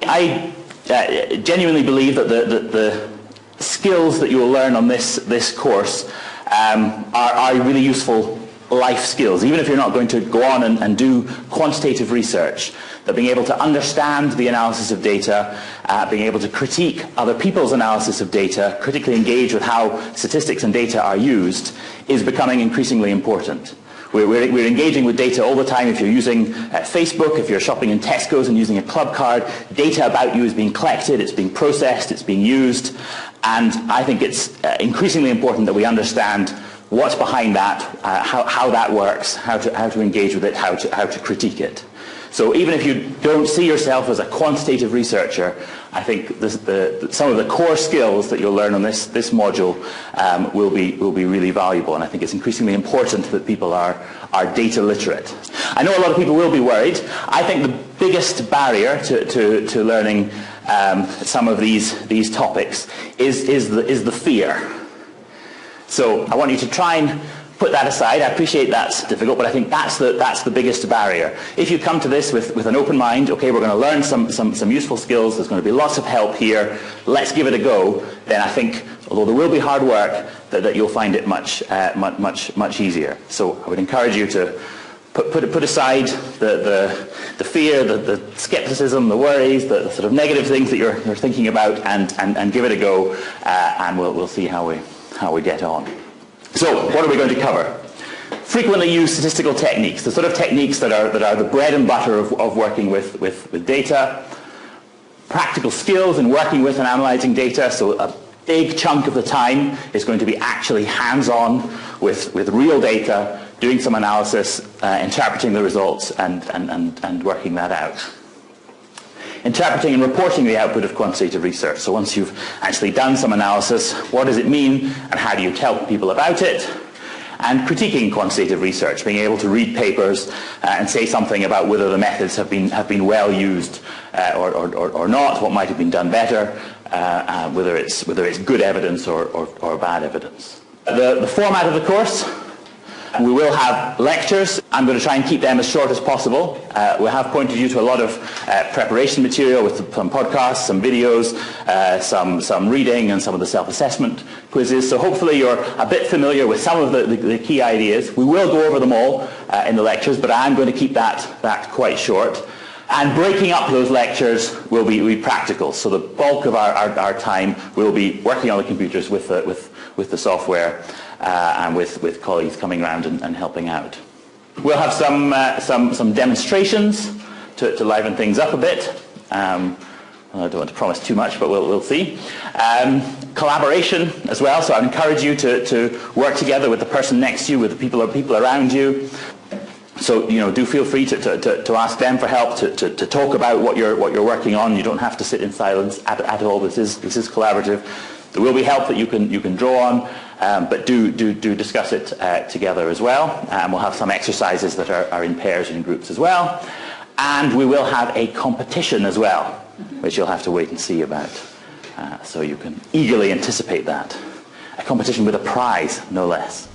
I genuinely believe that the skills that you will learn on this course are really useful life skills. Even if you're not going to go on and do quantitative research, that being able to understand the analysis of data, being able to critique other people's analysis of data, critically engage with how statistics and data are used, is becoming increasingly important. We're engaging with data all the time. If you're using Facebook, if you're shopping in Tesco's and using a club card, data about you is being collected, it's being processed, it's being used, and I think it's increasingly important that we understand what's behind that, how that works, how to engage with it, how to critique it. So even if you don't see yourself as a quantitative researcher, I think some of the core skills that you'll learn on this module will be really valuable, and I think it's increasingly important that people are data literate. I know a lot of people will be worried. I think the biggest barrier to learning some of these topics is the fear. So I want you to try and put that aside. I appreciate that's difficult, but I think that's the biggest barrier. If you come to this with an open mind, okay, we're going to learn some useful skills, there's going to be lots of help here, let's give it a go, then I think, although there will be hard work, that you'll find it much easier. So I would encourage you to put aside the fear, the skepticism, the worries, the sort of negative things that you're thinking about, and give it a go, and we'll see how we get on. So, what are we going to cover? Frequently used statistical techniques, the sort of techniques that are the bread and butter of working with data. Practical skills in working with and analysing data, so a big chunk of the time is going to be actually hands-on with real data, doing some analysis, interpreting the results, and working that out. Interpreting and reporting the output of quantitative research. So once you've actually done some analysis, what does it mean and how do you tell people about it? And critiquing quantitative research, being able to read papers and say something about whether the methods have been well used or not, what might have been done better, whether it's good evidence or bad evidence. The format of the course. We will have lectures. I'm going to try and keep them as short as possible. We have pointed you to a lot of preparation material with some podcasts, some videos, some reading, and some of the self-assessment quizzes. So hopefully you're a bit familiar with some of the key ideas. We will go over them all in the lectures, but I'm going to keep that quite short. And breaking up those lectures will be practical. So the bulk of our time will be working on the computers with the software and with colleagues coming around and helping out. We'll have some demonstrations to liven things up a bit. I don't want to promise too much, but we'll see. Collaboration as well. So I'd encourage you to work together with the person next to you, with the people around you. So do feel free to ask them for help, to talk about what you're working on. You don't have to sit in silence at all. This is collaborative. There will be help that you can draw on, but do discuss it together as well. And we'll have some exercises that are in pairs and in groups as well. And we will have a competition as well, which you'll have to wait and see about. So you can eagerly anticipate that. A competition with a prize, no less.